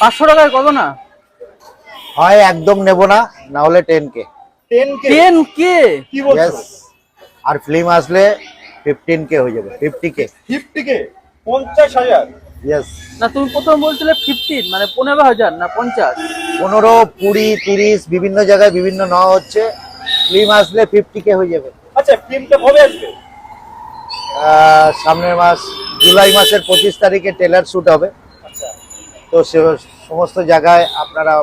500 টাকায় কত না? হয় একদম নেব না, না হলে 10K। 10K কি বলছো? আর ফিল্ম আসলে 15K হয়ে যাবে, 50K। 50K 50,000? ইয়েস। না, তুমি প্রথম বলছিলে 15, মানে 15,000 না 50? 15, 20, 30 বিভিন্ন জায়গায় বিভিন্ন নেওয়া হচ্ছে। ফিল্ম আসলে 50K হয়ে যাবে। আচ্ছা, ফিল্মটা কবে আসবে? সামনের মাস জুলাই মাসের 25 তারিখে ট্রেলার শুট হবে। আচ্ছা, তো সমস্ত জায়গায় আপনারা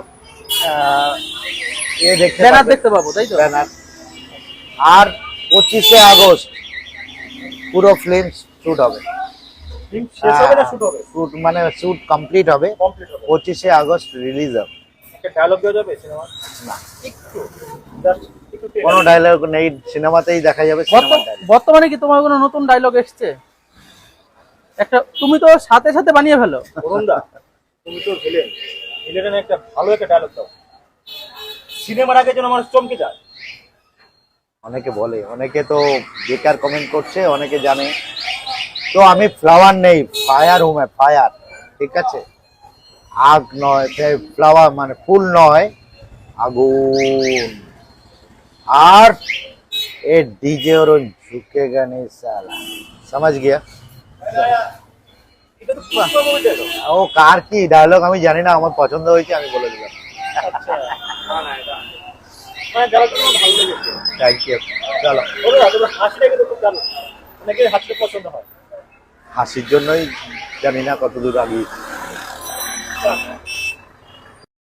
দেখতে ব্যানার পাবেন, দেখতে পাবো, তাই তো? ব্যানার। আর 25শে আগস্ট পুরো ফিল্ম শুট হবে। ফিল্ম শেষ হবে না শুট হবে? শুট মানে শুট কমপ্লিট হবে, কমপ্লিট হবে। 25শে আগস্ট রিলিজ হবে। একটা ডায়লগ দেওয়া যাবে সিনেমা? না, একটু জাস্ট একটু কোনো ডায়লগ নেই, সিনেমাতেই দেখা যাবে সিনেমার dialogue। বর্তমানে কি তোমার কোনো নতুন ডায়লগ এসছে? একটা তুমি তো সাথে সাথে বানিয়ে ফেলো। অরুণদা, তুমি তো ভিলেনের একটা ভালো একটা ডায়লগ দাও, সিনেমার আগে যেন মানুষ চমকে যায়। অনেকে বলে, অনেকে তো বেকার কমেন্ট করছে, অনেকে জানে। তো আমি ফ্লাওয়ার নেই, ফায়ার হুম, ফায়ার, ঠিক আছে? আগ নয়, ফ্লাওয়ার মানে ফুল নয়, আগুন। আর এ डीजे और झुकेगा नहीं साला, समझ गया? এটা তো পুষ্পা মুভি ডায়লগ। ও কার কি ডায়লগ আমি জানি না, আমার পছন্দ হয়েছে আমি বলে দিলাম। আচ্ছা, না না, এটা মানে ডায়লগটা আমার ভালো লেগেছে। Thank you. চলো, ওরা তোমরা হাসিটা কিন্তু খুব দারুণ, অনেকের হাসিটা পছন্দ হয়। হাসির জন্যই জানি না কতদূর আগিয়েছি।